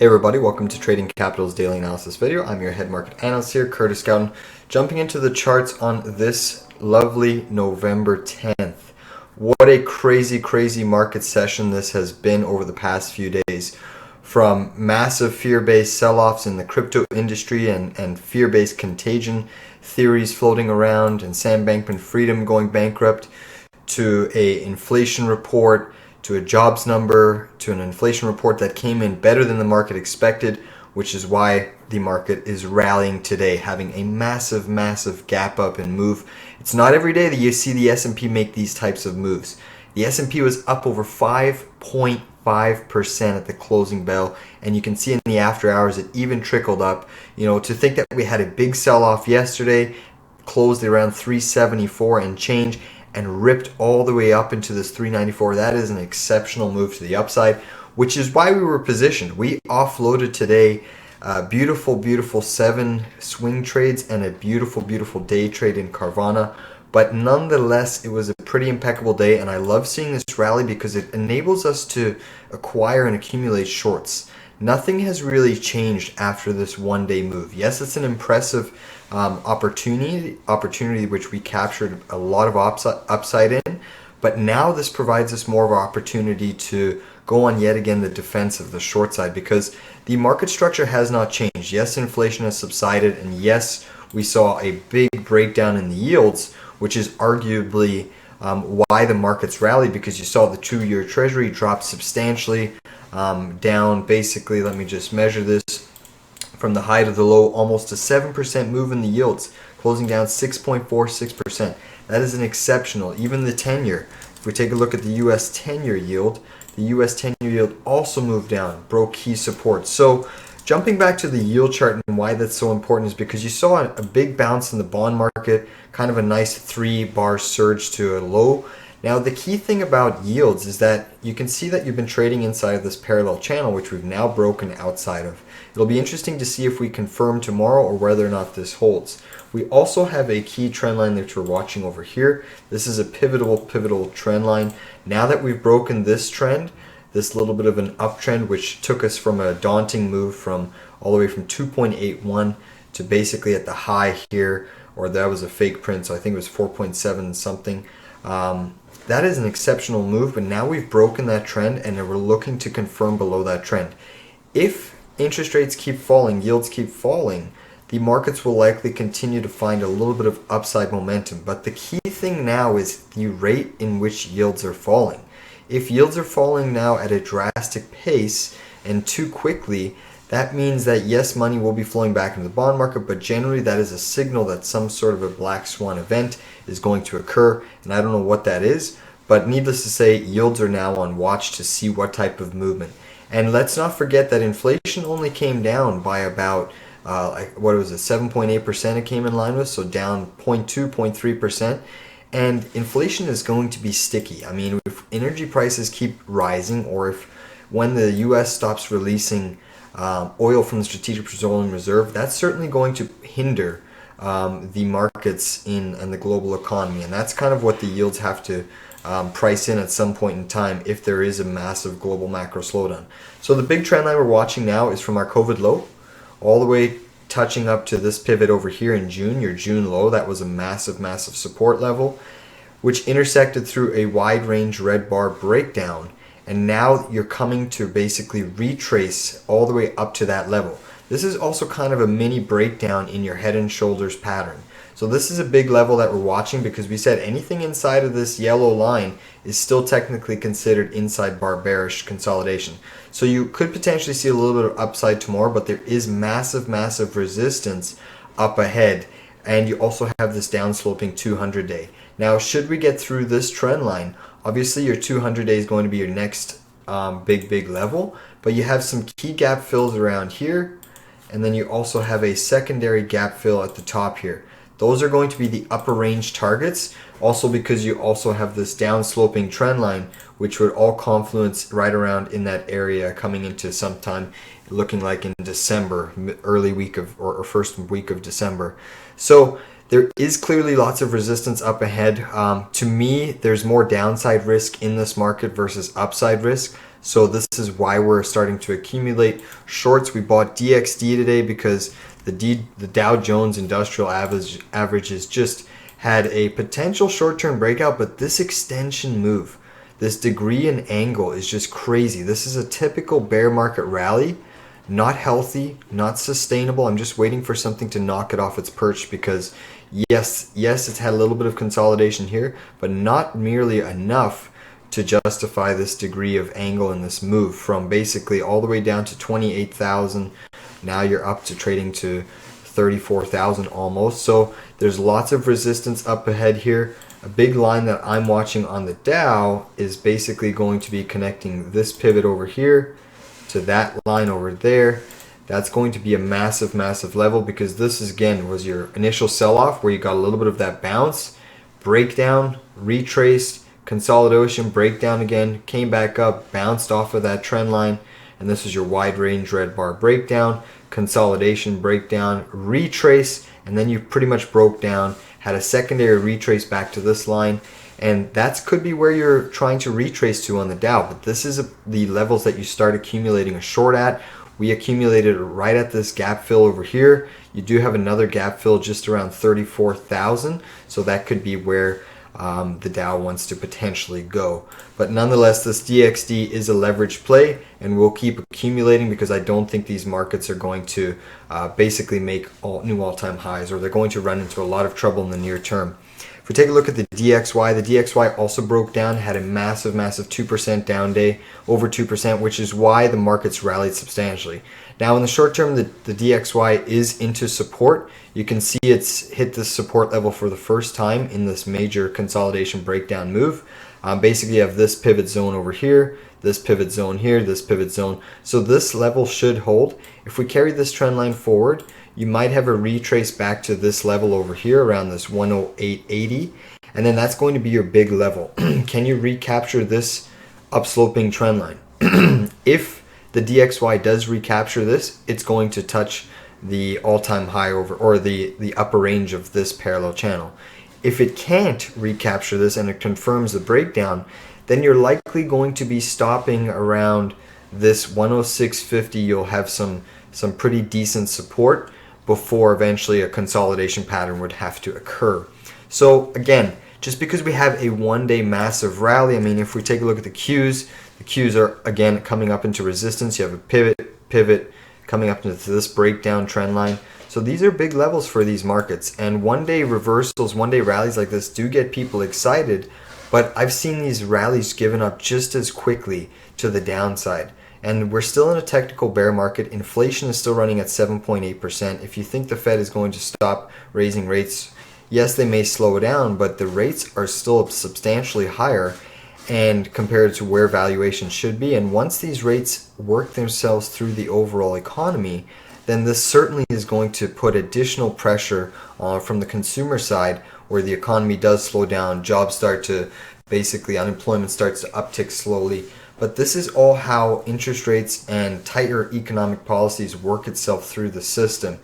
Hey everybody, welcome to Trading Capital's daily analysis video. I'm your head market analyst here, Curtis Scouten, jumping into the charts on this lovely November 10th. What a crazy market session this has been over the past few days. From massive fear-based sell-offs in the crypto industry and fear-based contagion theories floating around and Sam Bankman-Fried going bankrupt, to a inflation report, to a jobs number, to an inflation report that came in better than the market expected, which is why the market is rallying today, having a massive gap up and move. It's not every day that you see the S&P make these types of moves. The S&P was up over 5.5% at the closing bell, and you can see in the after hours it even trickled up. To think that we had a big sell-off yesterday, closed around 374 and change, and ripped all the way up into this 394. That is an exceptional move to the upside, which is why we were positioned. We offloaded today beautiful 7 swing trades and a beautiful day trade in Carvana. But nonetheless, it was a pretty impeccable day, and I love seeing this rally because it enables us to acquire and accumulate shorts. Nothing has really changed after this one-day move. Yes, it's an impressive opportunity which we captured a lot of upside in, but now this provides us more of an opportunity to go on yet again the defense of the short side, because the market structure has not changed. Yes, inflation has subsided, and yes, we saw a big breakdown in the yields, which is arguably why the markets rallied, because you saw the 2-year treasury drop substantially down. Basically, let me just measure this from the high to the low, almost a 7% move in the yields, closing down 6.46%. That is an exceptional. Even the 10-year, if we take a look at the US 10-year yield, the US 10-year yield also moved down, broke key support. So jumping back to the yield chart and why that's so important is because you saw a big bounce in the bond market, kind of a nice 3-bar surge to a low. Now, the key thing about yields is that you can see that you've been trading inside of this parallel channel, which we've now broken outside of. It'll be interesting to see if we confirm tomorrow or whether or not this holds. We also have a key trend line that we're watching over here. This is a pivotal trend line. Now that we've broken this trend, this little bit of an uptrend, which took us from a daunting move from all the way from 2.81 to basically at the high here, or that was a fake print, so I think it was 4.7 something. That is an exceptional move, but now we've broken that trend and we're looking to confirm below that trend. If interest rates keep falling, yields keep falling, the markets will likely continue to find a little bit of upside momentum. But the key thing now is the rate in which yields are falling. If yields are falling now at a drastic pace and too quickly, that means that yes, money will be flowing back into the bond market, but generally that is a signal that some sort of a black swan event is going to occur, and I don't know what that is, but needless to say, yields are now on watch to see what type of movement. And let's not forget that inflation only came down by about, 7.8% it came in line with, so down 0.3%. And inflation is going to be sticky. I mean, if energy prices keep rising, or if when the U.S. stops releasing oil from the Strategic Petroleum Reserve, that's certainly going to hinder the markets in the global economy. And that's kind of what the yields have to price in at some point in time if there is a massive global macro slowdown. So the big trend line we're watching now is from our COVID low all the way touching up to this pivot over here in June, your June low. That was a massive support level, which intersected through a wide range red bar breakdown. And now you're coming to basically retrace all the way up to that level. This is also kind of a mini breakdown in your head and shoulders pattern. So this is a big level that we're watching, because we said anything inside of this yellow line is still technically considered inside bar bearish consolidation. So you could potentially see a little bit of upside tomorrow, but there is massive resistance up ahead. And you also have this downsloping 200-day. Now, should we get through this trend line, obviously your 200-day is going to be your next big level, but you have some key gap fills around here, and then you also have a secondary gap fill at the top here. Those are going to be the upper range targets, also because you also have this downsloping trend line, which would all confluence right around in that area coming into sometime looking like in December, early week of or first week of December. So there is clearly lots of resistance up ahead. To me, there's more downside risk in this market versus upside risk. So this is why we're starting to accumulate shorts. We bought DXD today because the Dow Jones Industrial Averages just had a potential short-term breakout, but this extension move, this degree and angle is just crazy. This is a typical bear market rally, not healthy, not sustainable. I'm just waiting for something to knock it off its perch because yes, it's had a little bit of consolidation here, but not merely enough to justify this degree of angle in this move from basically all the way down to 28,000. Now you're up to trading to 34,000 almost. So there's lots of resistance up ahead here. A big line that I'm watching on the Dow is basically going to be connecting this pivot over here to that line over there. That's going to be a massive level because this is, again, was your initial sell-off where you got a little bit of that bounce, breakdown, retraced, consolidation, breakdown again, came back up, bounced off of that trend line, and this is your wide range red bar breakdown, consolidation, breakdown, retrace, and then you pretty much broke down, had a secondary retrace back to this line, and that could be where you're trying to retrace to on the Dow, but this is the levels that you start accumulating a short at. We accumulated right at this gap fill over here. You do have another gap fill just around 34,000, so that could be where the Dow wants to potentially go. But nonetheless, this DXD is a leverage play, and we'll keep accumulating because I don't think these markets are going to basically make new all-time highs, or they're going to run into a lot of trouble in the near term. If we take a look at the DXY also broke down, had a massive 2% down day, over 2%, which is why the markets rallied substantially. Now in the short term, the DXY is into support. You can see it's hit this support level for the first time in this major consolidation breakdown move. Basically you have this pivot zone over here, this pivot zone here, this pivot zone. So this level should hold. If we carry this trend line forward, you might have a retrace back to this level over here around this 108.80, and then that's going to be your big level. Can you recapture this upsloping trend line? If the DXY does recapture this, it's going to touch the all-time high over, or the upper range of this parallel channel. If it can't recapture this and it confirms the breakdown, then you're likely going to be stopping around this 106.50. You'll have some pretty decent support before eventually a consolidation pattern would have to occur. So again, just because we have a one-day massive rally, I mean, if we take a look at the Qs are again coming up into resistance. You have a pivot coming up into this breakdown trend line. So these are big levels for these markets, and one-day reversals, one-day rallies like this do get people excited, but I've seen these rallies given up just as quickly to the downside. And we're still in a technical bear market. Inflation is still running at 7.8%. If you think the Fed is going to stop raising rates, yes, they may slow down, but the rates are still substantially higher and compared to where valuation should be. And once these rates work themselves through the overall economy, then this certainly is going to put additional pressure from the consumer side, where the economy does slow down, jobs start to, basically unemployment starts to uptick slowly. But this is all how interest rates and tighter economic policies work itself through the system.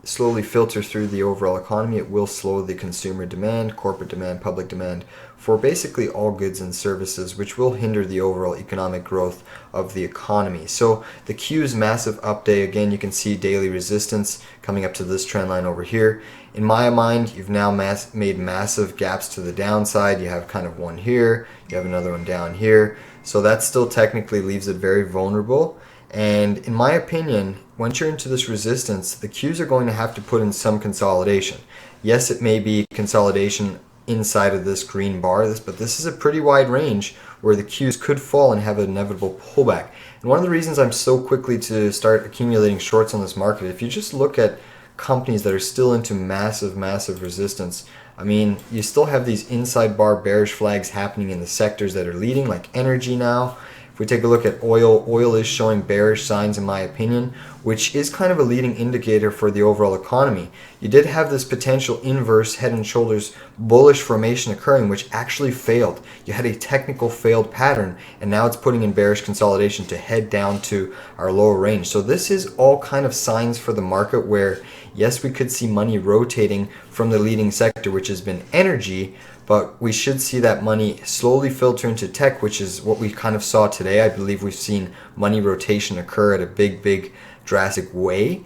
Slowly filter through the overall economy. It will slow the consumer demand, corporate demand, public demand for basically all goods and services, which will hinder the overall economic growth of the economy. So the Q's massive up day, again, you can see daily resistance coming up to this trend line over here. In my mind, you've now made massive gaps to the downside. You have kind of one here, you have another one down here. So that still technically leaves it very vulnerable. And in my opinion, once you're into this resistance, the Qs are going to have to put in some consolidation. Yes, it may be consolidation inside of this green bar, but this is a pretty wide range where the Qs could fall and have an inevitable pullback. And one of the reasons I'm so quickly to start accumulating shorts on this market, if you just look at companies that are still into massive resistance, I mean, you still have these inside bar bearish flags happening in the sectors that are leading, like energy now. If we take a look at oil is showing bearish signs in my opinion, which is kind of a leading indicator for the overall economy. You did have this potential inverse head and shoulders bullish formation occurring, which actually failed. You had a technical failed pattern, and now it's putting in bearish consolidation to head down to our lower range. So this is all kind of signs for the market where, yes, we could see money rotating from the leading sector, which has been energy, but we should see that money slowly filter into tech, which is what we kind of saw today. I believe we've seen money rotation occur at a big, drastic way.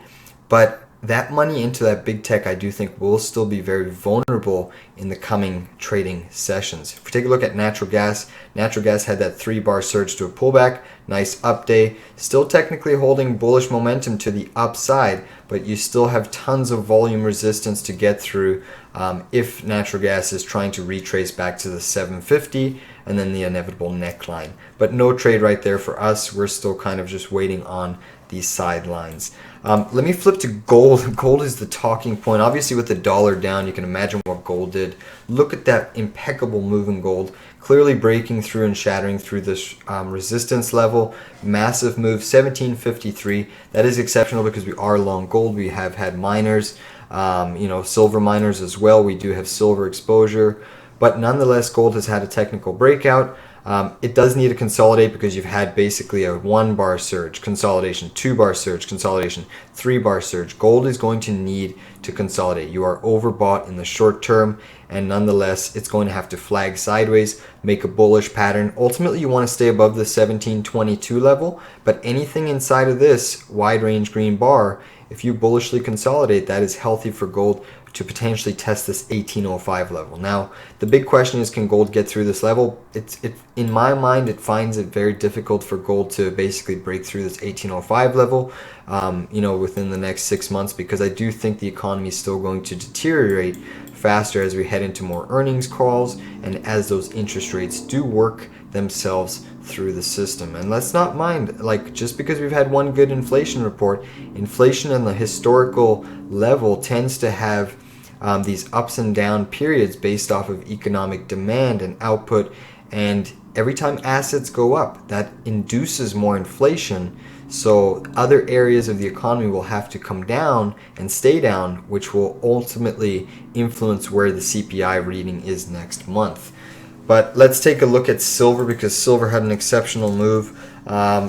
But that money into that big tech, I do think, will still be very vulnerable in the coming trading sessions. If we take a look at natural gas had that 3-bar surge to a pullback, nice up day, still technically holding bullish momentum to the upside, but you still have tons of volume resistance to get through if natural gas is trying to retrace back to the 750 and then the inevitable neckline. But no trade right there for us. We're still kind of just waiting on these sidelines. Let me flip to gold. Gold is the talking point. Obviously, with the dollar down, you can imagine what gold did. Look at that impeccable move in gold, clearly breaking through and shattering through this resistance level. Massive move, 1753. That is exceptional because we are long gold. We have had miners, silver miners as well. We do have silver exposure, but nonetheless, gold has had a technical breakout. It does need to consolidate because you've had basically a 1-bar surge, consolidation, 2-bar surge, consolidation, 3-bar surge. Gold is going to need to consolidate. You are overbought in the short term, and nonetheless, it's going to have to flag sideways, make a bullish pattern. Ultimately, you want to stay above the 1722 level, but anything inside of this wide range green bar, if you bullishly consolidate, that is healthy for gold to potentially test this 1805 level. Now, the big question is, can gold get through this level? In my mind, it finds it very difficult for gold to basically break through this 1805 level, within the next 6 months, because I do think the economy is still going to deteriorate faster as we head into more earnings calls and as those interest rates do work themselves through the system. And let's not mind, just because we've had one good inflation report, inflation on the historical level tends to have these ups and down periods based off of economic demand and output, and every time assets go up, that induces more inflation. So other areas of the economy will have to come down and stay down, which will ultimately influence where the CPI reading is next month. But let's take a look at silver, because silver had an exceptional move.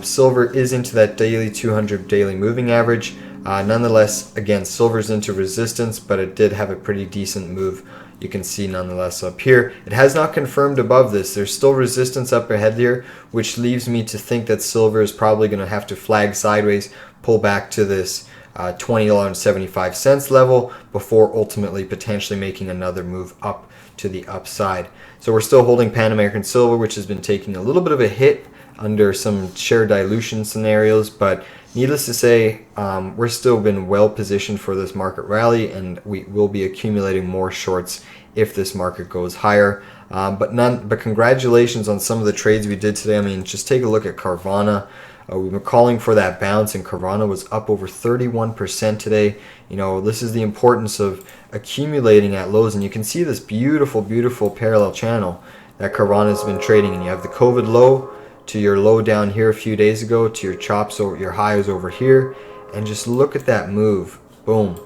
Silver is into that daily 200 daily moving average. Nonetheless, again, silver's into resistance, but it did have a pretty decent move. You can see nonetheless up here. It has not confirmed above this. There's still resistance up ahead here, which leaves me to think that silver is probably going to have to flag sideways, pull back to this $20.75 level before ultimately potentially making another move up to the upside. So we're still holding Pan American Silver, which has been taking a little bit of a hit under some share dilution scenarios, but needless to say, we're still been well positioned for this market rally, and we will be accumulating more shorts if this market goes higher. But congratulations on some of the trades we did today. I mean, just take a look at Carvana. We've been calling for that bounce, and Carvana was up over 31% today. This is the importance of accumulating at lows, and you can see this beautiful parallel channel that Carvana has been trading. And you have the COVID low to your low down here a few days ago, to your chops over your highs over here, and just look at that move. Boom,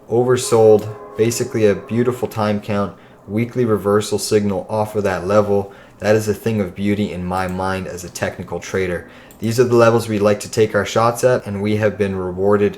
oversold, basically a beautiful time count, weekly reversal signal off of that level. That is a thing of beauty in my mind as a technical trader. These are the levels we like to take our shots at, and we have been rewarded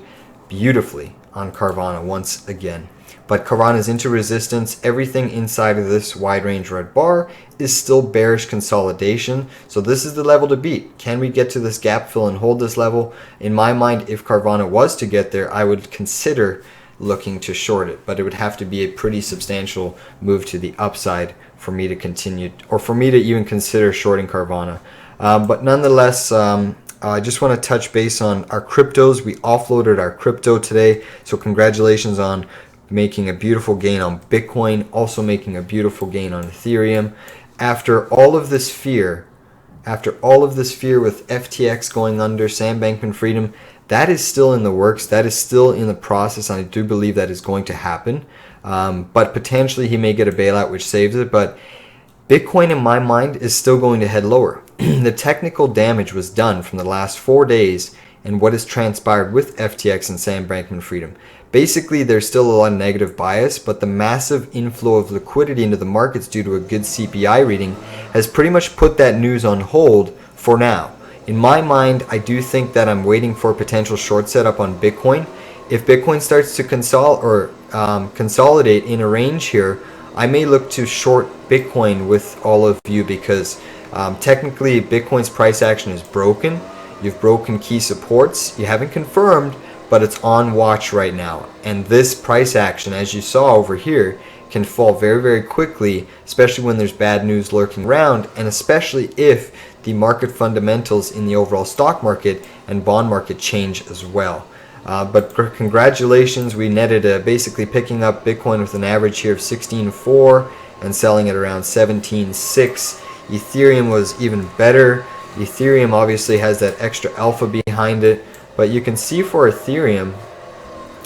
beautifully on Carvana once again. But Carvana is into resistance. Everything inside of this wide range red bar is still bearish consolidation. So this is the level to beat. Can we get to this gap fill and hold this level? In my mind, if Carvana was to get there, I would consider looking to short it, but it would have to be a pretty substantial move to the upside for me to continue, or for me to even consider shorting Carvana. But nonetheless, I just want to touch base on our cryptos. We offloaded our crypto today, so congratulations on making a beautiful gain on Bitcoin, also making a beautiful gain on Ethereum. After all of this fear with FTX going under, Sam Bankman-Fried, that is still in the works. That is still in the process, and I do believe that is going to happen. But potentially he may get a bailout, which saves it. But Bitcoin, in my mind, is still going to head lower. The technical damage was done from the last 4 days and what has transpired with FTX and Sam Bankman-Fried. Basically, there's still a lot of negative bias, but the massive inflow of liquidity into the markets due to a good CPI reading has pretty much put that news on hold for now. In my mind, I do think that I'm waiting for a potential short setup on Bitcoin. If Bitcoin starts to consolidate in a range here I may look to short Bitcoin with all of you because technically Bitcoin's price action is broken. You've broken key supports. You haven't confirmed, but it's on watch right now. And this price action, as you saw over here, can fall very, very quickly, especially when there's bad news lurking around, and especially if the market fundamentals in the overall stock market and bond market change as well. But congratulations, we netted basically picking up Bitcoin with an average here of 16.4 and selling at around 17.6. Ethereum was even better. Ethereum obviously has that extra alpha behind it, but you can see for Ethereum,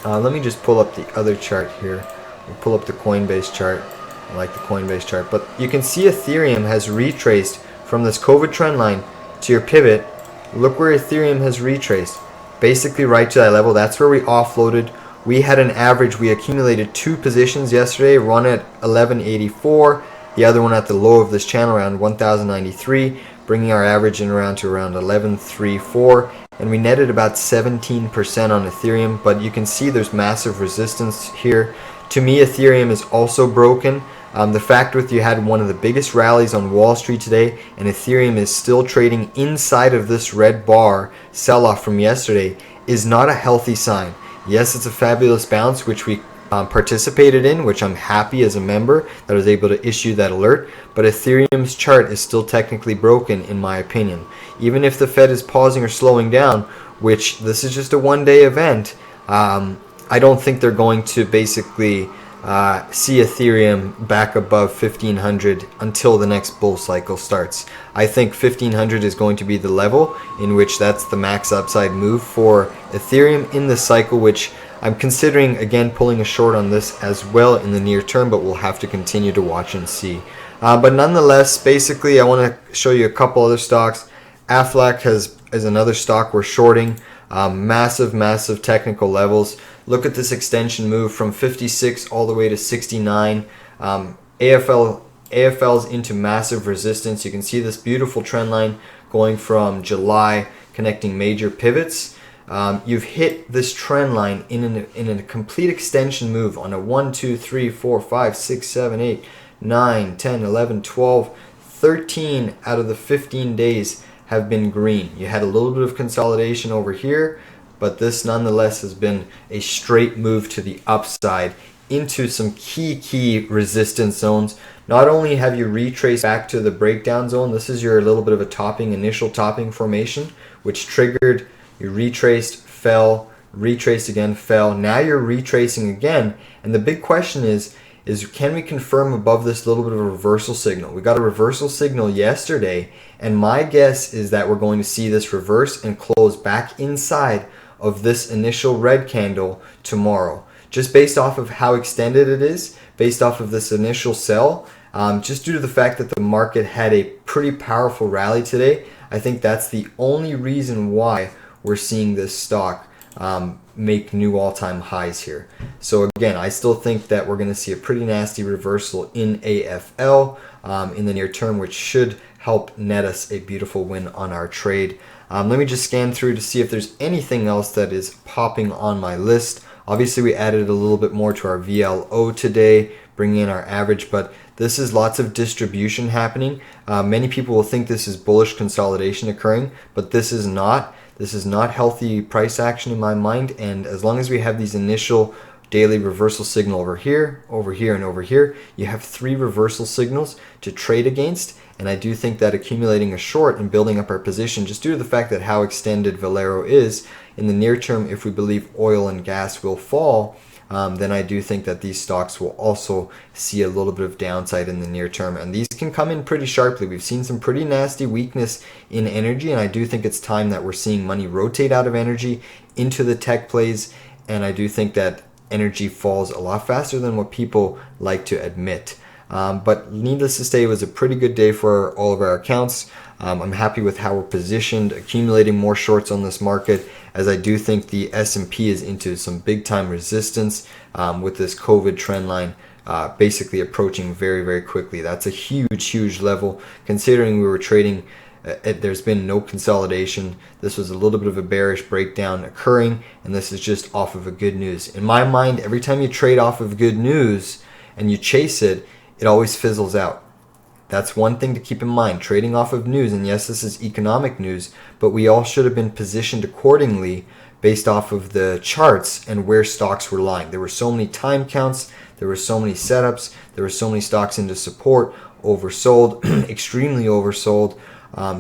let me just pull up the other chart here. We'll pull up the Coinbase chart. I like the Coinbase chart, but you can see Ethereum has retraced from this COVID trend line to your pivot. Look where Ethereum has retraced. Basically right to that level. That's where we offloaded. We had an average. We accumulated 2 positions yesterday, one at 1184, the other one at the low of this channel around 1093, bringing our average in around to around 1134, and we netted about 17% on Ethereum. But you can see there's massive resistance here. To me, Ethereum is also broken. The fact with you had one of the biggest rallies on Wall Street today, and Ethereum is still trading inside of this red bar sell-off from yesterday, is not a healthy sign. Yes, it's a fabulous bounce, which we participated in, which I'm happy as a member that I was able to issue that alert, but Ethereum's chart is still technically broken in my opinion. Even if the Fed is pausing or slowing down, which this is just a one-day event, I don't think they're going to basically see Ethereum back above 1500 until the next bull cycle starts. I think 1500 is going to be the level in which that's the max upside move for Ethereum in this cycle, which I'm considering again pulling a short on this as well in the near term, but we'll have to continue to watch and see. But nonetheless, basically I want to show you a couple other stocks. Aflac is another stock we're shorting. Massive technical levels. Look at this extension move from 56 all the way to 69. AFL's into massive resistance. You can see this beautiful trend line going from July, connecting major pivots. You've hit this trend line in a complete extension move on a 1, 2, 3, 4, 5, 6, 7, 8, 9, 10, 11, 12, 13 out of the 15 days have been green. You had a little bit of consolidation over here, but this nonetheless has been a straight move to the upside into some key resistance zones. Not only have you retraced back to the breakdown zone, this is your little bit of a initial topping formation, which triggered, you retraced, fell, retraced again, fell. Now you're retracing again, and the big question is can we confirm above this little bit of a reversal signal? We got a reversal signal yesterday, and my guess is that we're going to see this reverse and close back inside of this initial red candle tomorrow. Just based off of how extended it is, based off of this initial sell, just due to the fact that the market had a pretty powerful rally today, I think that's the only reason why we're seeing this stock make new all-time highs here. So again, I still think that we're going to see a pretty nasty reversal in AFL in the near term, which should help net us a beautiful win on our trade. Let me just scan through to see if there's anything else that is popping on my list. Obviously, we added a little bit more to our VLO today, bringing in our average, but this is lots of distribution happening. Many people will think this is bullish consolidation occurring, but this is not. This is not healthy price action in my mind, and as long as we have these initial daily reversal signal over here, and over here, you have 3 reversal signals to trade against. And I do think that accumulating a short and building up our position, just due to the fact that how extended Valero is, in the near term, if we believe oil and gas will fall, then I do think that these stocks will also see a little bit of downside in the near term. And these can come in pretty sharply. We've seen some pretty nasty weakness in energy, and I do think it's time that we're seeing money rotate out of energy into the tech plays. And I do think that energy falls a lot faster than what people like to admit. But needless to say, it was a pretty good day for all of our accounts. I'm happy with how we're positioned, accumulating more shorts on this market, as I do think the S&P is into some big time resistance with this COVID trend line basically approaching very quickly. That's a huge level considering we were trading. There's been no consolidation. This was a little bit of a bearish breakdown occurring, and this is just off of a good news. In my mind, every time you trade off of good news and you chase it, it always fizzles out. That's one thing to keep in mind. Trading off of news, and yes, this is economic news, but we all should have been positioned accordingly based off of the charts and where stocks were lying. There were so many time counts, there were so many setups, there were so many stocks into support, oversold, extremely oversold.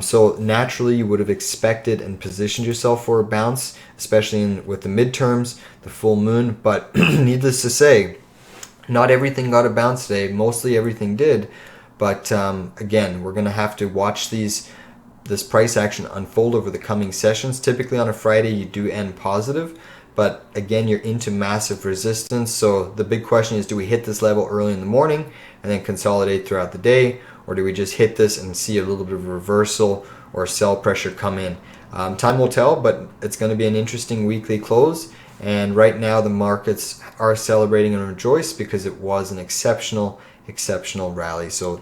So naturally, you would have expected and positioned yourself for a bounce, especially with the midterms, the full moon. But needless to say, not everything got a bounce today. Mostly everything did. But again, we're going to have to watch this price action unfold over the coming sessions. Typically on a Friday, you do end positive. But again, you're into massive resistance. So the big question is, do we hit this level early in the morning and then consolidate throughout the day? Or do we just hit this and see a little bit of reversal or sell pressure come in? Time will tell, but it's going to be an interesting weekly close. And right now the markets are celebrating and rejoice because it was an exceptional rally. So